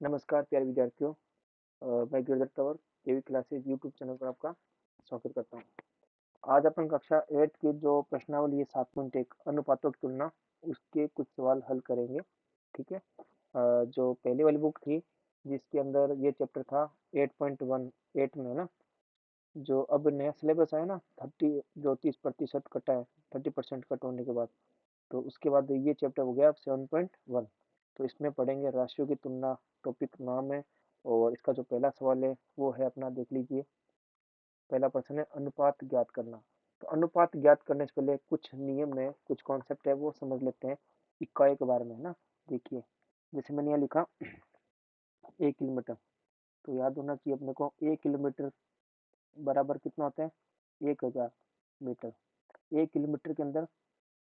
नमस्कार प्यारे विद्यार्थियों। मैं गिरधर तंवर केवी क्लासेज यूट्यूब चैनल पर आपका स्वागत करता हूँ। आज अपन कक्षा 8 की जो प्रश्नावली है 7.1 अनुपातों की तुलना, उसके कुछ सवाल हल करेंगे। ठीक है। जो पहली वाली बुक थी जिसके अंदर ये चैप्टर था 8.18 में ना, जो अब नया सिलेबस आया ना 30 जो 30% कटा है, 30% कट होने के बाद, तो उसके बाद ये चैप्टर हो गया अब 7.1। तो इसमें पढ़ेंगे राशियों की तुलना, टॉपिक नाम है। और इसका जो पहला सवाल है वो है अपना, देख लीजिए। पहला प्रश्न है अनुपात ज्ञात करना। तो अनुपात ज्ञात करने से पहले कुछ नियम है, कुछ कॉन्सेप्ट है वो समझ लेते हैं इकाई के बारे में ना। देखिए, जैसे मैंने यहाँ लिखा 1 किलोमीटर, तो याद होना चाहिए अपने को 1 किलोमीटर बराबर कितना होता है, 1000 मीटर। 1 किलोमीटर के अंदर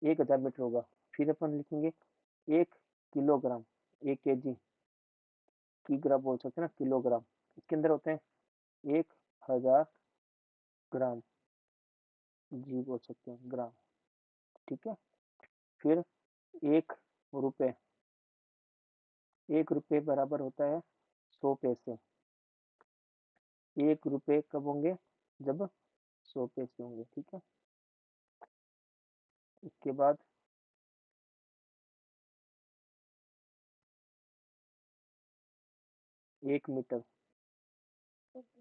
1000 मीटर होगा। फिर अपन लिखेंगे 1 किलोग्राम, 1 kg, की ग्राम बोल सकते हैं ना, किलोग्राम। इसके अंदर होते हैं 1000 ग्राम, जी बोल सकते हैं ग्राम। ठीक है। फिर 1 रुपए, 1 रुपए बराबर होता है 100 पैसे। 1 रुपए कब होंगे, जब 100 पैसे होंगे। ठीक है। इसके बाद 1 मीटर,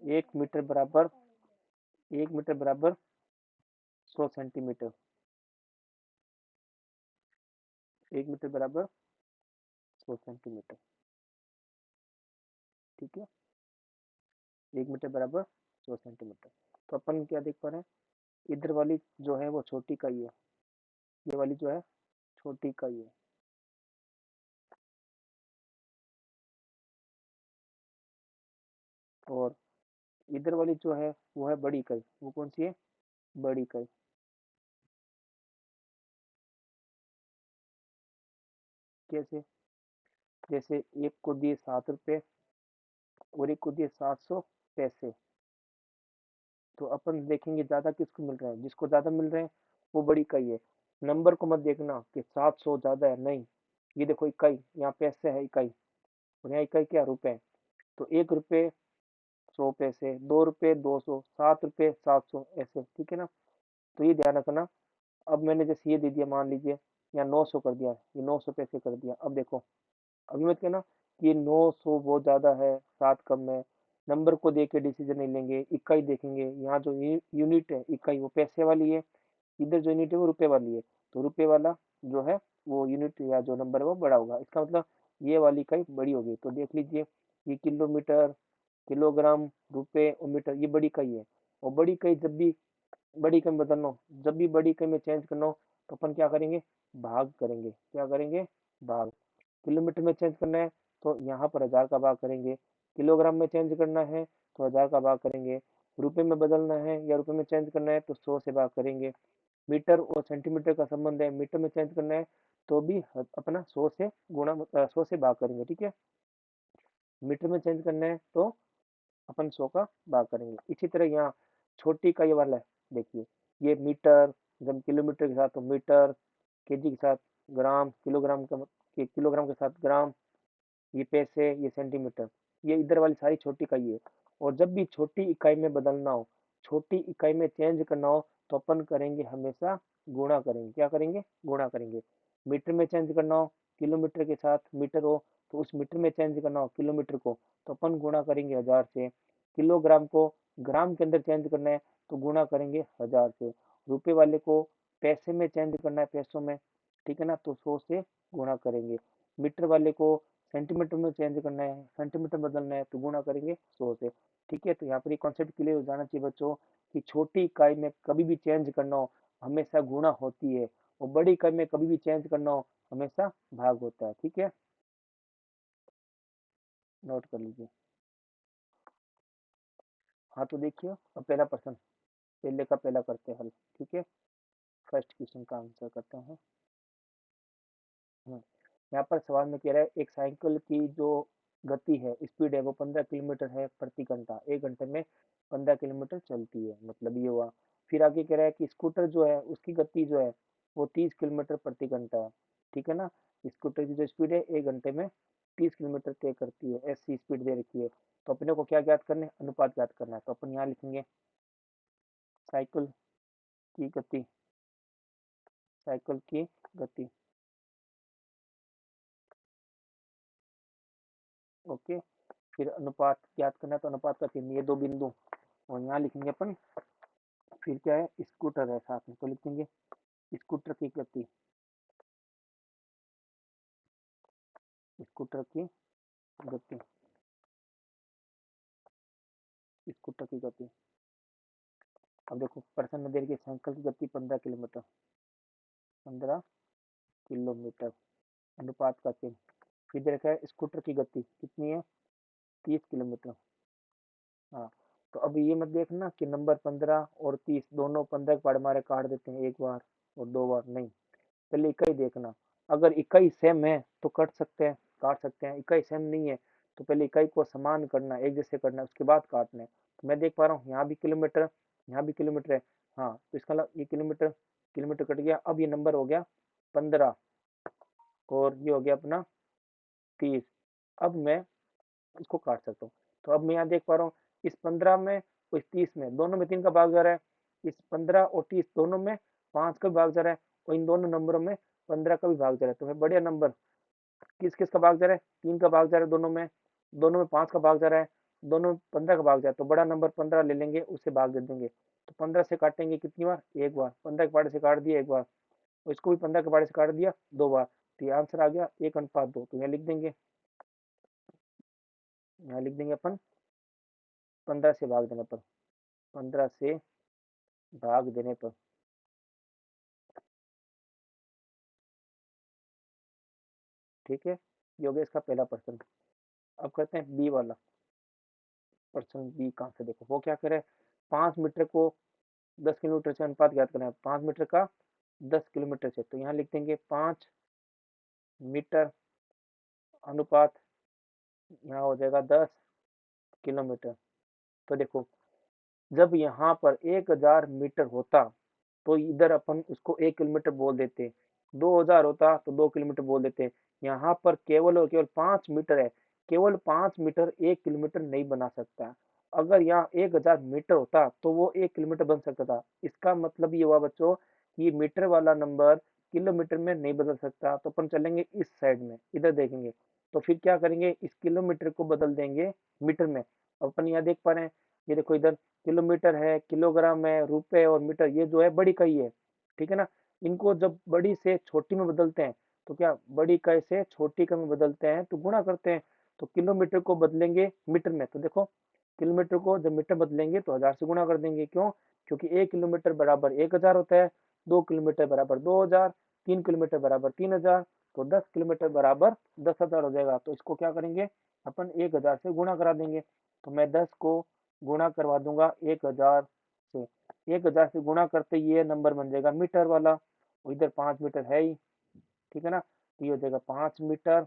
1 मीटर बराबर, 1 मीटर बराबर 100 सेंटीमीटर। 1 मीटर बराबर 100 सेंटीमीटर। ठीक है। 1 मीटर बराबर 100 सेंटीमीटर। तो अपन क्या देख पा रहे हैं, इधर वाली जो है वो छोटी इकाई है, ये वाली जो है छोटी इकाई है। और इधर वाली जो है वो है बड़ी इकाई। वो कौन सी है, बड़ी इकाई। कैसे, जैसे एक को दिए 7 रुपए और एक को दिए 700 पैसे। तो अपन देखेंगे ज्यादा किसको मिल रहा है, जिसको ज्यादा मिल रहे हैं वो बड़ी इकाई है। नंबर को मत देखना कि 700 ज्यादा है, नहीं। ये देखो इकाई, यहाँ पैसे है इकाई, और यहाँ इकाई क्या, रुपए। तो 1 रुपए 100 पैसे, 2 रुपए 200, 7 रुपए 700, ऐसे। ठीक है ना। तो ये ध्यान रखना। अब मैंने जैसे ये दे दिया, मान लीजिए यहाँ 900 कर दिया, ये 900 पैसे कर दिया। अब देखो, अभी मत कहना कि ये 900 बहुत ज्यादा है, 7 कम है। नंबर को देख के डिसीजन नहीं लेंगे, इकाई देखेंगे। यहाँ जो यूनिट है इकाई वो पैसे वाली है, इधर जो यूनिट है वो रुपए वाली है। तो रुपए वाला जो है वो यूनिट या जो नंबर है वो बड़ा होगा, इसका मतलब ये वाली इकाई बड़ी होगी। तो देख लीजिए, ये किलोमीटर, किलोग्राम, रुपए और मीटर, ये बड़ी इकाई है। और बड़ी इकाई जब भी, बड़ी इकाई में बदलना हो, जब भी बड़ी इकाई में चेंज करना हो, तो अपन क्या करेंगे, भाग करेंगे। क्या करेंगे, भाग। किलोमीटर में चेंज करना है तो यहाँ पर 1000 का भाग करेंगे। किलोग्राम में चेंज करना है तो 1000 का भाग करेंगे। रुपए में बदलना है या रुपए में चेंज करना है तो 100 से भाग करेंगे। मीटर और सेंटीमीटर का संबंध है, मीटर में चेंज करना है तो भी अपना 100 से गुणा, 100 से भाग करेंगे। ठीक है। मीटर में चेंज करना है तो अपन 100 का भाग करेंगे। इसी तरह यहाँ छोटी इकाई वाला है, देखिए ये मीटर, जब किलोमीटर के साथ तो मीटर, केजी के साथ ग्राम, किलोग्राम का किलोग्राम के साथ ग्राम, ये पैसे, ये सेंटीमीटर, ये इधर वाली सारी छोटी इकाई है। और जब भी छोटी इकाई में बदलना हो, छोटी इकाई में चेंज करना हो, तो अपन करेंगे हमेशा गुणा करेंगे। क्या करेंगे, गुणा करेंगे। मीटर में चेंज करना हो, किलोमीटर के साथ मीटर हो, तो उस मीटर में चेंज करना हो किलोमीटर को, तो अपन गुणा करेंगे 1000 से। किलोग्राम को ग्राम के अंदर चेंज करना है तो गुणा करेंगे 1000 से। रुपए वाले को पैसे में चेंज करना है, पैसों में, ठीक है ना, तो 100 से गुणा करेंगे। मीटर वाले को सेंटीमीटर में चेंज करना है, सेंटीमीटर बदलना है तो गुणा करेंगे 100 से। ठीक है। तो यहाँ पर ये कॉन्सेप्ट क्लियर हो जाना चाहिए बच्चों, कि छोटी इकाई में कभी भी चेंज करना हो हमेशा गुणा होती है, और बड़ी इकाई में कभी भी चेंज करना हो हमेशा भाग होता है। ठीक है, नोट कर लीजिए। हाँ तो देखिए, अब पहला प्रश्न, पहले का पहला करते हैं हल। ठीक है, फर्स्ट क्वेश्चन का आंसर करते हैं। यहाँ पर सवाल में कह रहा है एक साइकिल की जो गति है, स्पीड है, वो 15 किलोमीटर है प्रति घंटा, 1 घंटे में 15 किलोमीटर चलती है, मतलब ये हुआ। फिर आगे कह रहा है कि स्कूटर जो है उसकी गति जो है वो 30 किलोमीटर प्रति घंटा है। ठीक है ना, स्कूटर की जो स्पीड है 1 घंटे में 30 किलोमीटर तय करती है, ऐसी स्पीड दे रखी है। तो अपने को क्या ज्ञात करना है, अनुपात ज्ञात करना है। तो अपन यहाँ लिखेंगे साइकिल की गति, साइकिल की गति। ओके, फिर अनुपात ज्ञात करना है, तो अनुपात का चिन्ह ये दो बिंदु, और यहाँ लिखेंगे अपन, फिर क्या है, स्कूटर है साथ में, तो लिखेंगे स्कूटर की गति, स्कूटर की गति, स्कूटर की गति। अब देखो प्रश्न में दे रखी साइकिल की गति 15 किलोमीटर, 15 किलोमीटर, अनुपात का चिन्ह। फिर दे रखा है स्कूटर की गति कितनी है, 30 किलोमीटर। हाँ, तो अब ये मत देखना कि नंबर 15 और 30 दोनों 15 के पाड़ मारे काट देते हैं एक बार और दो बार, नहीं, पहले इकाई देखना। अगर इकाई सेम है तो कट सकते हैं, काट सकते हैं। इकाई सेम नहीं है तो पहले इकाई को समान करना, एक जैसे करना, उसके बाद काटना है। तो मैं देख पा रहा हूँ यहाँ भी किलोमीटर, यहाँ भी किलोमीटर है। हाँ, तो इसका मतलब ये किलोमीटर, किलोमीटर कट गया। अब ये नंबर हो गया 15 और ये हो गया अपना 30। अब मैं इसको काट सकता हूँ। तो अब मैं यहाँ देख पा रहा हूँ इस 15 में और इस 30 में, दोनों में 3 का भाग जा रहा है। इस 15 और 30 दोनों में 5 का भी भाग जा रहा है, और इन दोनों नंबरों में 15 का भी भाग जा रहा है। तो मैं बढ़िया नंबर, किस किस का भाग जा रहा है, 3 का भाग जा रहा है दोनों में, दोनों में 5 का भाग जा रहा है, दोनों में 15 का भाग जा रहा है। तो बड़ा नंबर 15 ले लेंगे, उससे भाग दे देंगे। तो 15 से काटेंगे कितनी बार, एक बार। 15 के पाड़े से काट दिया एक बार, और इसको भी 15 के पाड़े से काट दिया दो बार। तो ये आंसर आ गया 1:2। तो यहाँ लिख देंगे, यहाँ लिख देंगे अपन 15 से भाग देने पर, 15 से भाग देने पर। ठीक है, ये हो गया इसका पहला प्रश्न। अब करते हैं बी वाला प्रश्न। बी कहाँ से, देखो वो क्या करे, 5 मीटर को 10 किलोमीटर से अनुपात ज्ञात करना है। 5 मीटर का 10 किलोमीटर से, तो यहाँ लिख देंगे 5 मीटर अनुपात, यहाँ हो जाएगा 10 किलोमीटर। तो देखो, जब यहाँ पर 1000 मीटर होता तो इधर अपन उसको 1 किलोमीटर बोल देते, 2000 होता तो 2 किलोमीटर बोल देते। यहाँ पर केवल और केवल 5 मीटर है, केवल 5 मीटर 1 किलोमीटर नहीं बना सकता। अगर यहाँ 1000 मीटर होता तो वो 1 किलोमीटर बन सकता था। इसका मतलब ये हुआ बच्चों कि मीटर वाला नंबर किलोमीटर में नहीं बदल सकता। तो अपन चलेंगे इस साइड में, इधर देखेंगे, तो फिर क्या करेंगे, इस किलोमीटर को बदल देंगे मीटर में। अपन यहाँ देख पा रहे हैं, ये देखो इधर किलोमीटर है, किलोग्राम है, रुपए और मीटर, ये जो है बड़ी इकाई है। ठीक है ना, इनको जब बड़ी से छोटी में बदलते हैं, तो क्या बड़ी इकाई से छोटी इकाई में बदलते हैं तो गुणा करते हैं। तो किलोमीटर को बदलेंगे मीटर में, तो देखो किलोमीटर को जब मीटर बदलेंगे तो 1000 से गुणा कर देंगे। क्यों, क्योंकि 1 किलोमीटर बराबर 1000 होता है, 2 किलोमीटर बराबर 2000, 3 किलोमीटर बराबर 3000, तो 10 किलोमीटर बराबर 10,000 हो जाएगा। तो इसको क्या करेंगे, अपन 1000 से गुणा करा देंगे। तो मैं 10 को गुणा करवा दूंगा 1000 से, 1000 से गुणा करते ये नंबर बन जाएगा मीटर वाला, और इधर 5 मीटर है ही। ठीक है ना, तो ये हो जाएगा 5 मीटर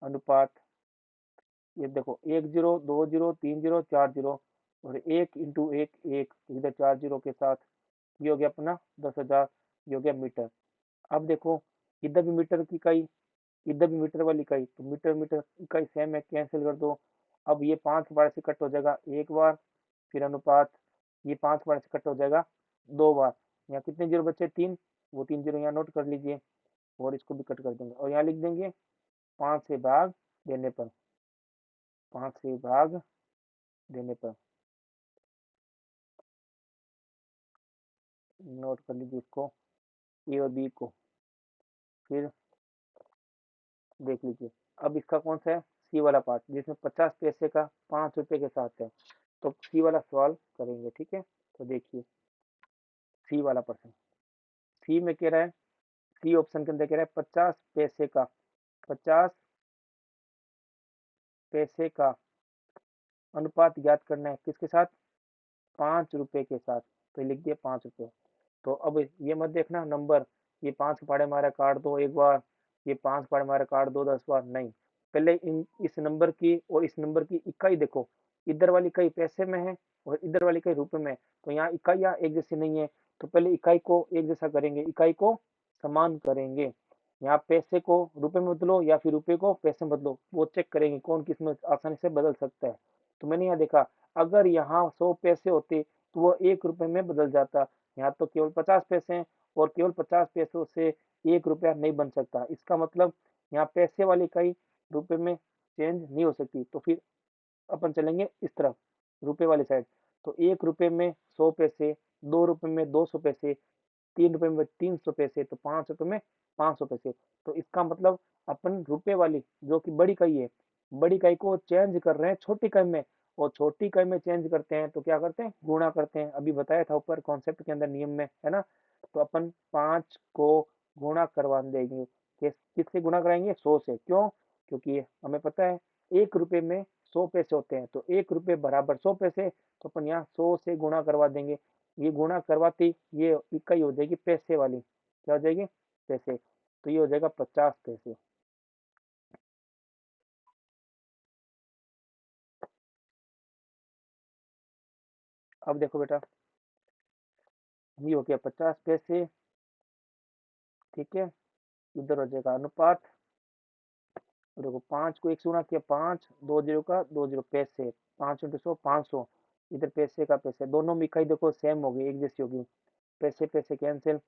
अनुपात, ये देखो 1 0 2 0 3 0 4 0, और 1 × 1 1, इधर 4 0 के साथ, ये हो गया अपना 10,000, ये हो गया मीटर। अब देखो इधर भी मीटर की इकाई, इधर भी मीटर वाली इकाई, तो मीटर मीटर इकाई सेम है, कैंसिल कर दो। अब ये 5 बार से कट हो जाएगा एक बार, फिर अनुपात, ये 5 बार से कट हो जाएगा दो बार। यहाँ कितने जीरो बचे, 3, वो 3 जीरो यहाँ नोट कर लीजिए, और इसको भी कट कर देंगे, और यहाँ लिख देंगे 5 से भाग देने पर, 5 से भाग देने पर, नोट कर लीजिए इसको, ए और बी को। फिर देख लीजिए, अब इसका कौन सा है, सी वाला पार्ट, जिसमें 50 पैसे का 5 रुपए के साथ है। तो सी वाला सवाल करेंगे, ठीक है। तो देखिए सी वाला प्रश्न, सी में कह रहा है, सी ऑप्शन के अंदर कह रहा है 50 पैसे का, 50 पैसे का अनुपात ज्ञात करना है, किसके साथ, 5 रुपए के साथ। तो लिख दिया 5 रुपए। तो अब ये मत देखना नंबर, ये 5 पाड़े मारे काट दो एक बार, ये 5 पाड़े मारे काट दो 10 बार, नहीं। पहले इन इस नंबर की और इस नंबर की इकाई देखो, इधर वाली इकाई पैसे में है और इधर वाली इकाई रुपए में है, तो यहाँ इकाइयाँ एक जैसी नहीं है। तो पहले इकाई को एक जैसा करेंगे, इकाई को समान करेंगे। यहाँ पैसे को रुपए में बदलो या फिर रुपए को पैसे में बदलो, वो चेक करेंगे कौन किस में आसानी से बदल सकता है। तो मैंने यहाँ देखा, अगर यहाँ 100 पैसे होते तो वो 1 रुपए में बदल जाता। यहाँ तो केवल 50 पैसे हैं, और केवल 50 पैसों से 1 रुपया नहीं बन सकता। इसका मतलब यहाँ पैसे वाली इकाई रुपए में चेंज नहीं हो सकती। तो फिर अपन चलेंगे इस तरफ, रुपए वाली साइड। तो 1 रुपए में 100 पैसे, 2 रुपए में 200 पैसे, 3 रुपए में 300 पैसे, तो 5 रुपए में 500 पैसे। तो इसका मतलब अपन रुपए वाली जो कि बड़ी इकाई है, बड़ी इकाई को चेंज कर रहे हैं छोटी इकाई में। और छोटी इकाई में चेंज करते हैं तो क्या करते हैं, गुणा करते हैं। अभी बताया था ऊपर कॉन्सेप्ट के अंदर, नियम में, है ना। तो अपन 5 को गुणा करवा देंगे। किससे गुणा कराएंगे, 100 से। क्यों, क्योंकि हमें पता है 1 रुपए में 100 पैसे होते हैं, तो 1 रुपए बराबर 100 पैसे। तो अपन यहाँ 100 से गुणा करवा देंगे। ये गुणा करवाती ये इकाई हो जाएगी पैसे वाली। क्या हो जाएगी, पैसे। तो ये हो जाएगा 50 पैसे। अब देखो बेटा, ये हो गया 50 पैसे। ठीक है, इधर हो जाएगा अनुपात। देखो 5 को 1 से गुणा किया, 5 2 0 का 2 0 पैसे, 5 × 100 500। इधर पैसे का पैसे, दोनों में इकाई देखो सेम होगी, एक जैसी होगी। पैसे पैसे कैंसिल।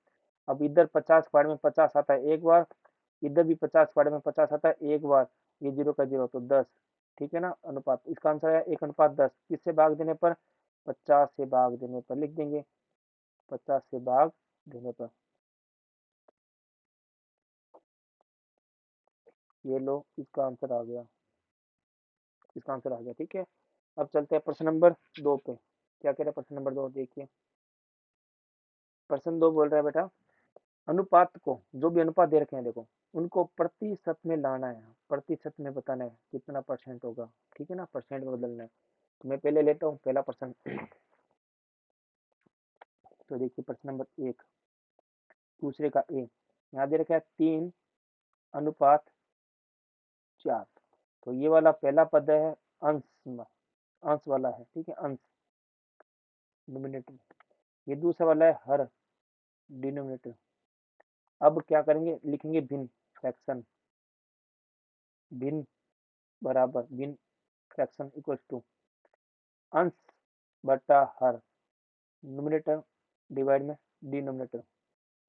अब इधर 50 के बारे में 50 आता है एक बार, इधर भी 50 के बारे में 50 आता है एक बार। ये 0 का 0 तो 10। ठीक है ना, अनुपात। इसका आंसर है 1:10। किससे भाग देने पर, 50 से भाग देने पर। लिख देंगे 50 से भाग देने पर। ये लो, इसका आंसर आ गया, इसका आंसर आ गया। ठीक है, अब चलते हैं प्रश्न नंबर 2 पे। क्या कह रहे हैं प्रश्न नंबर 2, देखिए। प्रश्न 2 बोल रहा है बेटा, अनुपात को, जो भी अनुपात दे रखे हैं देखो, उनको प्रतिशत में लाना है, प्रतिशत में बताना है कितना परसेंट होगा। ठीक है ना, परसेंट में बदलना है। तो मैं पहले लेता हूँ पहला प्रश्न। तो देखिए प्रश्न नंबर 1, दूसरे का ए। यहाँ दे रखा है 3:4। तो ये वाला पहला पद है अंश में, अंश वाला है। ठीक है, अंश, डिनोमिनेटर। ये दूसरा वाला है हर, डिनोमिनेटर। अब क्या करेंगे, लिखेंगे भिन्न, फ्रैक्शन। भिन्न बराबर भिन्न, फ्रैक्शन इक्वल टू अंश बटा हर, न्यूमरेटर डिवाइड में डिनोमिनेटर,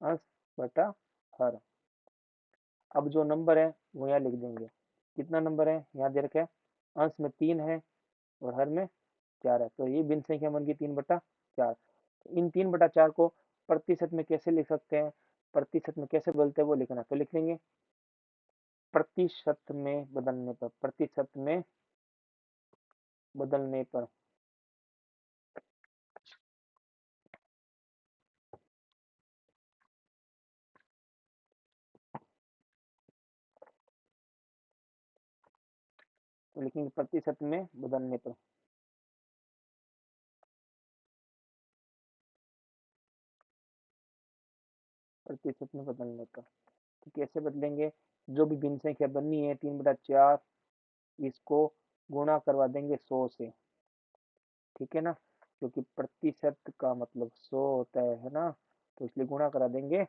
अंश बटा हर। अब जो नंबर है वो यहाँ लिख देंगे। कितना नंबर है यहाँ दे रखा है, अंश में 3 है और हर में 4 है। तो ये भिन्न संख्या बन गई 3/4। इन 3/4 को प्रतिशत में कैसे लिख सकते हैं, प्रतिशत में कैसे बदलते हैं वो लिखना। तो लिख लेंगे प्रतिशत में बदलने पर, प्रतिशत में बदलने पर। तो लिखेंगे प्रतिशत में बदलने पर। प्रतिशत में बदलने पर। तो कैसे बदलेंगे, जो भी भिन्न संख्या बननी है 3/4, इसको गुणा करवा देंगे 100 से। ठीक है ना, क्योंकि प्रतिशत का मतलब 100 होता है ना। तो इसलिए गुणा करा देंगे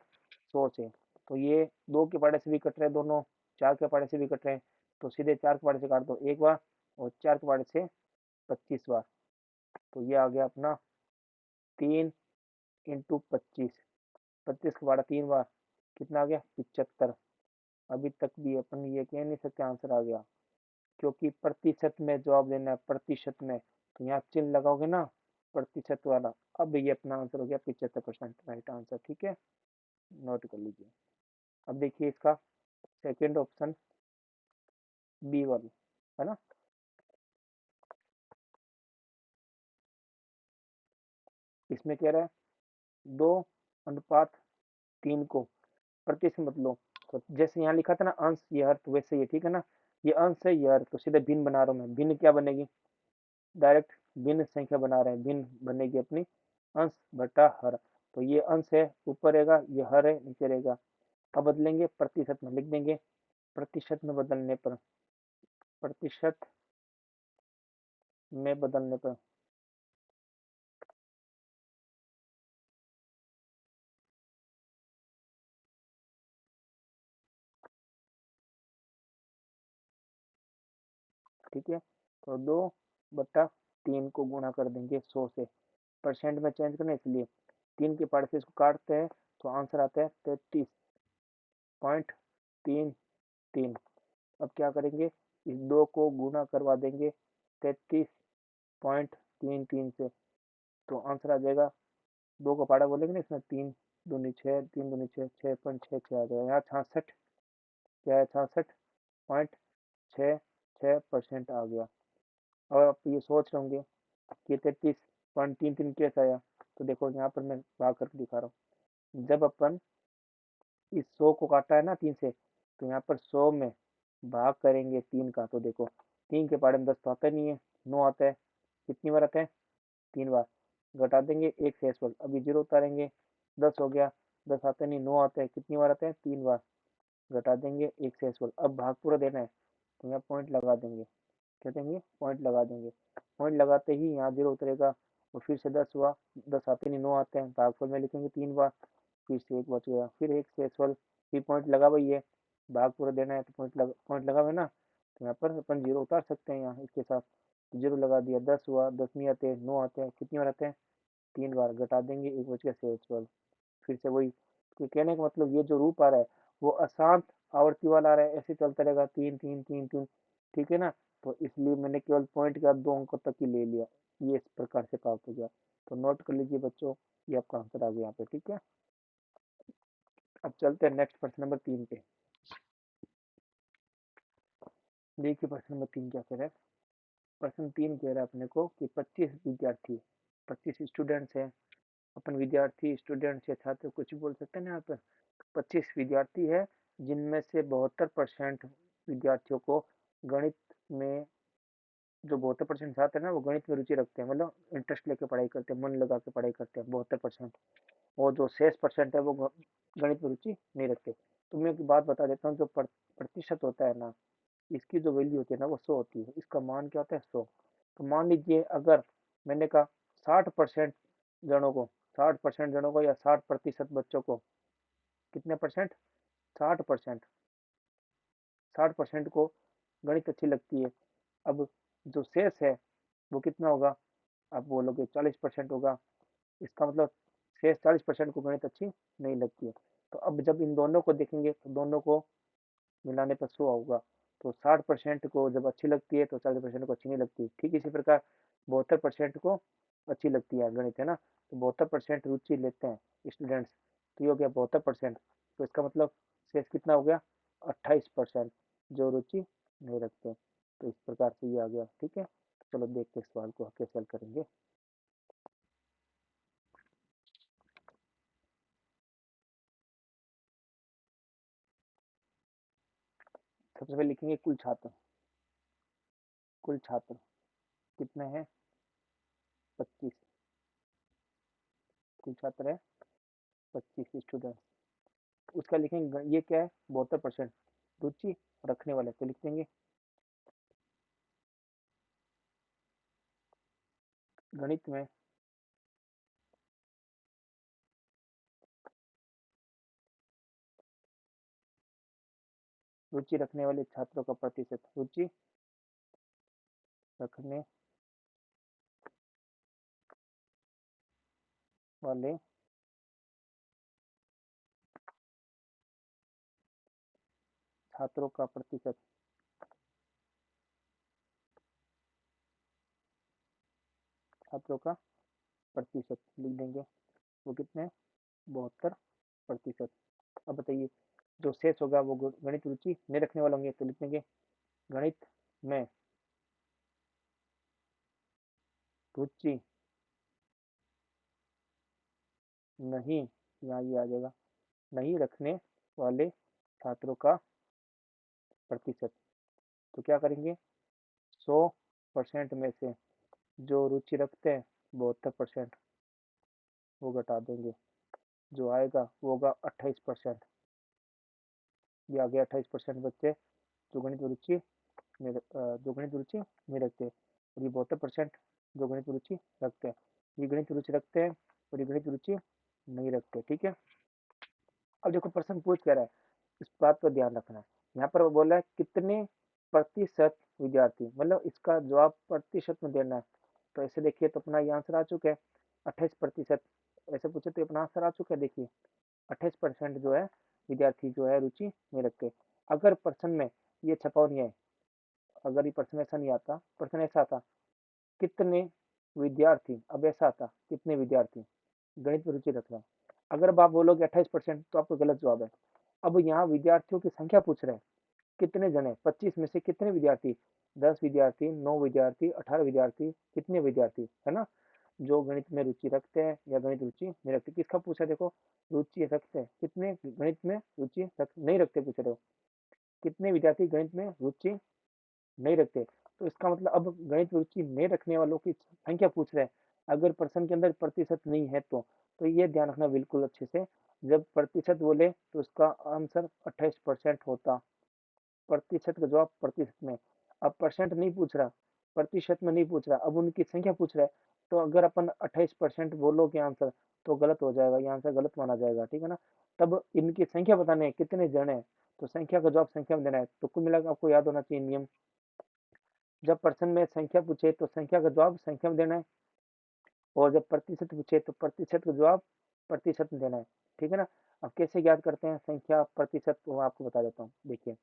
100 से। तो ये 2 के पाड़े से भी कट रहे हैं दोनों, 4 के पाड़े से भी कट रहे हैं। तो सीधे 4 के पाड़े से काट दो एक बार, और 4 के पाड़े से 25 बार। तो ये आ गया अपना 3 × 25। 25 के पाड़ा 3 बार, कितना आ गया, 75। अभी तक भी अपन ये कह नहीं सकते आंसर आ गया, क्योंकि प्रतिशत में जवाब देना है, प्रतिशत में। तो यहाँ चिन्ह लगाओगे ना, प्रतिशत वाला। अब ये अपना आंसर हो गया 75% राइट आंसर। ठीक है, नोट कर लीजिए। अब देखिए इसका सेकेंड ऑप्शन बी वाली, है ना। इसमें कह रहा है 2:3 को प्रतिशत बदलो। तो जैसे यहाँ लिखा था ना अंश ये हर, तो वैसे ये। ठीक है ना, ये अंश है ये हर, तो सीधे भिन्न बना रहा हूँ मैं। भिन्न क्या बनेगी, डायरेक्ट भिन्न संख्या बना रहे हैं, भिन्न बनेगी अपनी अंश बटा हर। तो ये अंश है ऊपर रहेगा, ये हर है नीचे रहेगा। अब बदलेंगे प्रतिशत में, लिख देंगे प्रतिशत में बदलने पर, प्रतिशत में बदलने पर। ठीक है। तो 2/3 को गुणा कर देंगे 100 से, परसेंट में चेंज करना इसलिए 3 के पार्ट से इसको काटते हैं तो आंसर आता है 33.33। अब क्या करेंगे, इस 2 को गुना करवा देंगे 33.33 से, तो आंसर आ जाएगा, 2 का पाड़ा बोलेंगे ना इसमें, 3 दूनी 6, 3 दूनी 6, 6.66 आ जाएगा। यहाँ 66, क्या है, 66.66% आ गया। और आप ये सोच रहे होंगे कि 33.33 कैसे आया, तो देखो यहाँ पर मैं भाग करके दिखा रहा हूँ। जब अपन इस 100 को काटा है ना 3 से, तो यहाँ पर 100 में भाग करेंगे 3 का, तो देखो 3 के पाड़े में 10 तो आता नहीं है, 9 आता है। कितनी बार आता है, 3 बार। घटा देंगे 1 से एसफल, अभी 0 उतारेंगे, 10 हो गया, 10 आता नहीं, 9 आता है। कितनी बार आता है, 3 बार। घटा देंगे 1 से एसफल, अब भाग पूरा देना है तो यहाँ पॉइंट लगा देंगे। क्या देंगे, पॉइंट लगा देंगे। पॉइंट लगाते ही यहाँ 0 उतरेगा और फिर से 10 हुआ, 10 आते नहीं, 9 आते हैं, भागफल में लिखेंगे 3 बार, फिर से 1 बच गया, फिर 1 से एसफल, फिर पॉइंट लगा हुआ है, भाग पूरा देना है तो पॉइंट लगा हुआ है ना, तो यहाँ पर अपन 0 उतार सकते हैं यहाँ इसके साथ। 0 लगा दिया, 10 हुआ, 10 नहीं आते, 9 आते हैं। कितनी बार आते हैं, 3 बार। घटा देंगे, 1 बच गया से एसफल, फिर से वही। तो कहने का मतलब ये जो रूप आ रहा है वो अशांत आवर्ती वाला आ रहा है, ऐसे चलता रहेगा, 3 3 3 3, ठीक है ना। तो इसलिए मैंने केवल पॉइंट के बाद 2 अंकों तक ही ले लिया, ये इस प्रकार से प्राप्त हो गया। तो नोट कर लीजिए बच्चों, ये आपका आंसर आ गया यहाँ पे, ठीक है। अब चलते हैं नेक्स्ट प्रश्न नंबर 3 पे। देखिए प्रश्न नंबर 3 क्या कह रहा है। प्रश्न 3 कह रहा है अपने को कि 25 विद्यार्थी, 25 स्टूडेंट्स हैं। अपन विद्यार्थी, स्टूडेंट्स या छात्र कुछ भी बोल सकते हैं ना यहाँ पर। 25 विद्यार्थी है, जिनमें से 72% विद्यार्थियों को गणित में, जो 72% छात्र है ना वो गणित में रुचि रखते हैं, मतलब इंटरेस्ट लेके पढ़ाई करते हैं, मन लगा के पढ़ाई करते हैं 72%। और जो शेष परसेंट है वो गणित में रुचि नहीं रखते। तो मैं एक बात बता देता हूँ, जो प्रतिशत होता है ना, इसकी जो वैल्यू होती है ना वो 100 होती है, इसका मान क्या होता है, 100। तो मान लीजिए अगर मैंने कहा 60% जनों को, 60% जनों को या 60% बच्चों को, कितने परसेंट, 60%, 60% को गणित अच्छी लगती है। अब जो शेष है वो कितना होगा, आप बोलोगे 40% होगा। इसका मतलब शेष 40% को गणित अच्छी नहीं लगती है। तो अब जब इन दोनों को देखेंगे तो दोनों को मिलाने पर 100 होगा। तो 60% को जब अच्छी लगती है तो 40% को अच्छी नहीं लगती। ठीक इसी प्रकार 72% को अच्छी लगती है गणित, है ना। तो 72% रुचि लेते हैं स्टूडेंट्स, तो ये हो गया 72%। तो इसका मतलब शेष कितना हो गया, 28% जो रुचि नहीं रखते। तो इस प्रकार से ये आ गया, ठीक है। चलो देखते हैं सवाल को कैसे हल करेंगे। सबसे पहले लिखेंगे कुल छात्र, कुल छात्र कितने हैं, 25, कुल छात्र है 25 स्टूडेंट। उसका लिखेंगे, ये क्या है, 72% रुचि रखने वाले, तो लिख देंगे गणित में रुचि रखने वाले छात्रों का प्रतिशत, रुचि रखने वाले छात्रों का प्रतिशत, छात्रों का प्रतिशत लिख देंगे, वो कितने, 72%। अब बताइए जो शेष होगा वो गणित रुचि नहीं रखने वाले होंगे, तो लिख देंगे गणित में रुचि नहीं, यहाँ ये आ जाएगा, नहीं रखने वाले छात्रों का प्रतिशत। तो क्या करेंगे, 100% में से जो रुचि रखते हैं 72%, वो घटा देंगे, जो आएगा वो होगा 28%। ये आ गया 28% बच्चे जो गणित में रुचि जो गणित में रुचि नहीं रखते, और ये 72% जो गणित में रुचि रखते हैं। ये गणित में रुचि रखते हैं और ये गणित में रुचि नहीं रखते, ठीक है। अब देखो प्रश्न पूछ कह रहा है, इस बात पर ध्यान रखना है। यहाँ पर वो बोल रहा है कितने प्रतिशत विद्यार्थी, मतलब इसका जवाब प्रतिशत में देना है। तो ऐसे देखिए तो अपना ये आंसर आ चुका है 28%। ऐसे पूछे तो अपना आंसर आ चुका है, देखिए 28% जो है विद्यार्थी जो है रुचि नहीं रखते। अगर प्रश्न में ये छपा नहीं है, अगर ये प्रश्न ऐसा नहीं आता, प्रश्न ऐसा आता कितने विद्यार्थी, अब ऐसा आता कितने विद्यार्थी गणित में रुचि रख रहे हैं, अगर आप बोलोगे 28% तो आपको गलत जवाब है। अब यहाँ विद्यार्थियों की संख्या पूछ रहे हैं, कितने जने, 25 में से कितने विद्यार्थी, 10 विद्यार्थी, 9 विद्यार्थी, 18 विद्यार्थी, कितने विद्यार्थी, है ना, जो गणित में रुचि रखते हैं या गणित रुचि नहीं रखते। किसका पूछा, देखो रुचि रखते हैं, कितने गणित में रुचि नहीं रखते पूछे, देखो कितने विद्यार्थी गणित में रुचि नहीं रखते। तो इसका मतलब अब गणित में रुचि नहीं रखने वालों की संख्या पूछ रहे हैं, अगर प्रश्न के अंदर प्रतिशत नहीं है तो ये ध्यान रखना बिल्कुल अच्छे से, जब प्रतिशत बोले तो इसका आंसर 28% होता, प्रतिशत का जवाब प्रतिशत में। अब परसेंट नहीं पूछ रहा, प्रतिशत में नहीं पूछ रहा, अब उनकी संख्या पूछ रहा है। तो अगर अपन 28% बोलोगे आंसर तो गलत हो जाएगा, ये आंसर गलत माना जाएगा, ठीक है ना। तब इनकी संख्या बताने कितने जन है, तो संख्या का जवाब संख्या में देना है। तो कुल मिलाकर आपको याद होना चाहिए नियम, जब प्रश्न में संख्या पूछे तो संख्या का जवाब संख्या में देना है, और जब प्रतिशत पूछे तो प्रतिशत का जवाब प्रतिशत में देना है, ठीक है ना। अब कैसे याद करते हैं संख्या प्रतिशत, तो मैं आपको बता देता हूँ, देखिए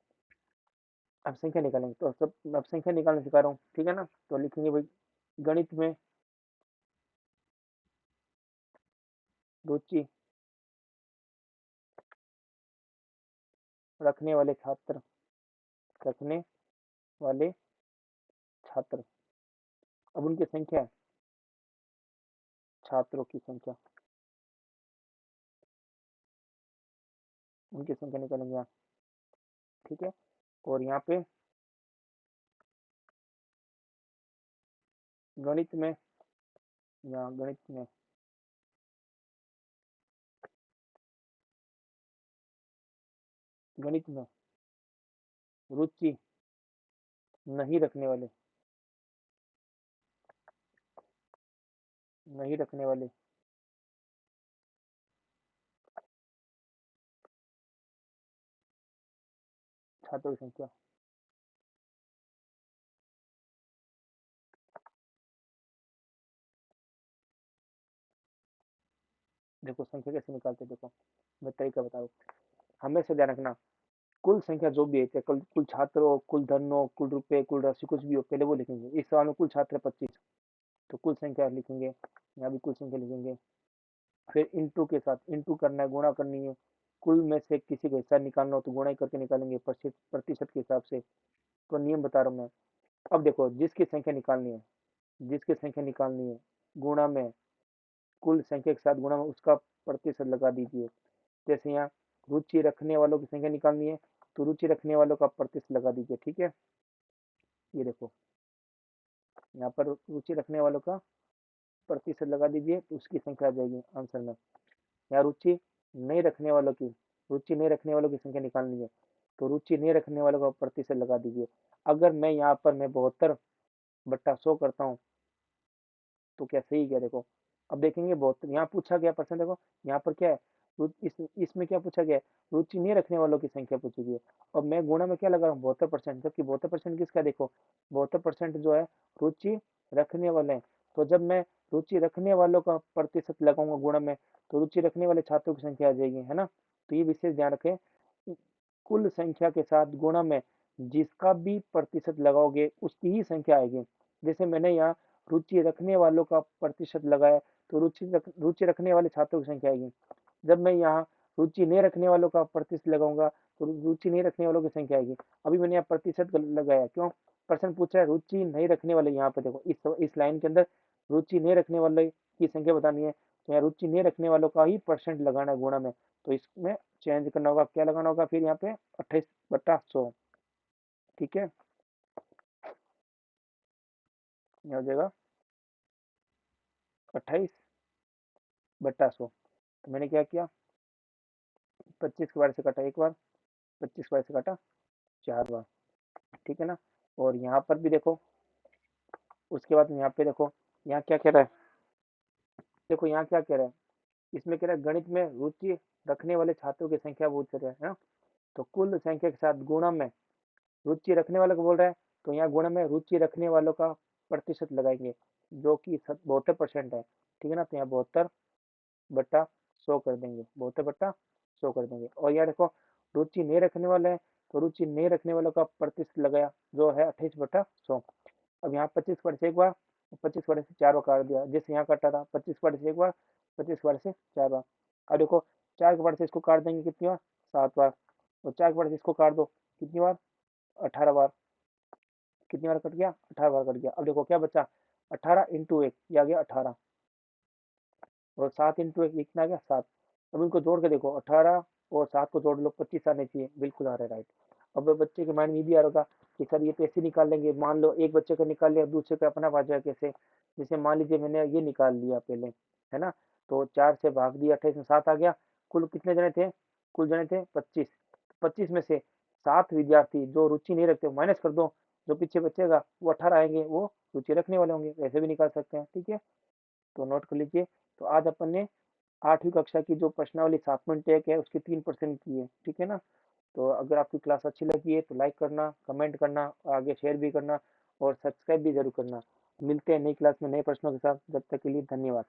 अब संख्या निकालेंगे, तो सब अब संख्या निकालना सिखा रहा हूँ, ठीक है ना। तो लिखेंगे भाई गणित में रुचि रखने वाले छात्र, रखने वाले छात्र, अब उनकी संख्या है, छात्रों की संख्या, उनकी संख्या निकालेंगे यहाँ, ठीक है। और यहाँ पे गणित में, यहाँ गणित में रुचि नहीं रखने वाले, नहीं रखने वाले छात्रों की संख्या, देखो संख्या कैसे निकालते हैं, देखो मैं तरीका बता रहा हूँ, हमेशा ध्यान रखना कुल संख्या जो भी है, चाहे कुल छात्र हो, कुल धन हो, कुल रुपए, कुल राशि, कुछ भी हो, पहले वो लिखेंगे। इस सवाल में कुल छात्र 25, तो कुल संख्या लिखेंगे, यहाँ भी कुल संख्या लिखेंगे। फिर इंटू के साथ, इंटू करना है, गुणा करनी है, कुल में से किसी का हिस्सा निकालना हो तो गुणा ही करके निकालेंगे प्रतिशत के हिसाब से। तो नियम बता रहा हूँ मैं। अब देखो जिसकी संख्या निकालनी है, जिसकी संख्या निकालनी है, गुणा में कुल संख्या के साथ गुणा में उसका प्रतिशत लगा दीजिए। जैसे यहाँ रुचि रखने वालों की संख्या निकालनी है, तो रुचि रखने वालों का प्रतिशत लगा दीजिए, ठीक है। ये देखो यहाँ पर रुचि रखने वालों का प्रतिशत लगा दीजिए, तो उसकी संख्या आ जाएगी आंसर में। यहाँ रुचि नहीं रखने वालों की, रुचि नहीं रखने वालों की संख्या निकालनी है, तो रुचि नहीं रखने वालों का प्रतिशत लगा दीजिए। अगर मैं यहाँ पर मैं 72/100 करता हूँ तो क्या सही, क्या देखो, अब देखेंगे बहुत यहाँ पूछा गया प्रश्न, देखो यहाँ पर क्या है, इसमें क्या पूछा गया है, रुचि नहीं रखने वालों की संख्या पूछी गई है, और मैं गुणा में क्या लगा रहा हूँ 72%, जबकि 72% किसका, देखो 72% जो है रुचि रखने वाले हैं। तो जब मैं रुचि रखने वालों का प्रतिशत लगाऊंगा गुणा में, तो रुचि रखने वाले छात्रों की संख्या आ जाएगी, है ना। तो ये विशेष ध्यान रखें, कुल संख्या के साथ गुणा में जिसका भी प्रतिशत लगाओगे उसकी ही संख्या आएगी। जैसे मैंने यहाँ रुचि रखने वालों का प्रतिशत लगाया, तो रुचि रखने वाले छात्रों की संख्या आएगी। जब मैं यहाँ रुचि नहीं रखने वालों का प्रतिशत लगाऊंगा तो रुचि नहीं रखने वालों की संख्या आएगी। अभी मैंने यहाँ प्रतिशत लगाया, क्यों, प्रश्न पूछा है रुचि नहीं रखने वाले, यहाँ पे देखो इस लाइन के अंदर रुचि नहीं रखने वाले की संख्या बतानी है, तो यहाँ रुचि नहीं रखने वालों का ही परसेंट लगाना है गुणा में। तो इसमें चेंज करना होगा, क्या लगाना होगा फिर यहाँ पे 28/100, ठीक है। ये हो जाएगा 28/100। तो मैंने क्या किया, 25 के बार से काटा एक बार, 25 के बार से काटा 4 बार, ठीक है ना। और यहाँ पर भी देखो, उसके बाद यहाँ पे देखो, यहाँ क्या कह रहा है, देखो यहाँ क्या कह रहा है, इसमें कह रहा है गणित में रुचि रखने वाले छात्रों की संख्या पूछ रहे हैं ना। तो कुल संख्या के साथ गुणा में रुचि रखने वाले को बोल रहा है, तो यहाँ गुण में रुचि रखने वालों का प्रतिशत लगाएंगे, जो कि 72% है। ठीक है ना, तो यहाँ 72/100 कर देंगे, 72/100 कर देंगे। और यहाँ देखो रुचि नहीं रखने वाले हैं, तो रुचि नहीं रखने वालों का प्रतिशत लगाया, जो है 28/100। अब यहाँ 25 से एक बार, 25 से 4 बार काट दिया, जैसे यहाँ काटा था 25 से एक बार, 25 से 4 बार। अब देखो 4 से इसको काट देंगे कितनी बार, 7 बार। तो 4 से इसको काट दो कितनी बार, 18 बार। कितनी बार कट गया, 18 बार कट गया। अब देखो क्या बचा, 18 × 1, ये आ गया 18। और 7 × 1 ये कितना आ गया, 7। अब इनको जोड़ के देखो, 18 और 7 को जोड़ लो, 25 आने चाहिए, बिल्कुल आ रहा है, राइट। अब बच्चे के माइंड में ये भी आ रहा होगा कि सर ये तो ऐसे निकाल लेंगे, मान लो एक बच्चे का निकाल लिया, दूसरे का अपना भाजा कैसे। जैसे मान लीजिए मैंने ये निकाल लिया पहले, है ना, तो 4 से भाग दिया, 28 में 7 आ गया। कुल कितने जने थे, कुल जने थे 25। 25 में से 7 विद्यार्थी जो रुचि नहीं रखते माइनस कर दो, जो पीछे बचेगा वो 18 आएंगे, वो रुचि रखने वाले होंगे, वैसे भी निकाल सकते हैं। ठीक है, तो नोट कर लीजिए। तो आज अपन ने 8वीं कक्षा की जो प्रश्नावली 7.1 है उसकी 3% की है। ठीक है ना, तो अगर आपकी क्लास अच्छी लगी है तो लाइक करना, कमेंट करना, आगे शेयर भी करना और सब्सक्राइब भी जरूर करना। मिलते हैं नई क्लास में नए प्रश्नों के साथ, जब तक के लिए धन्यवाद।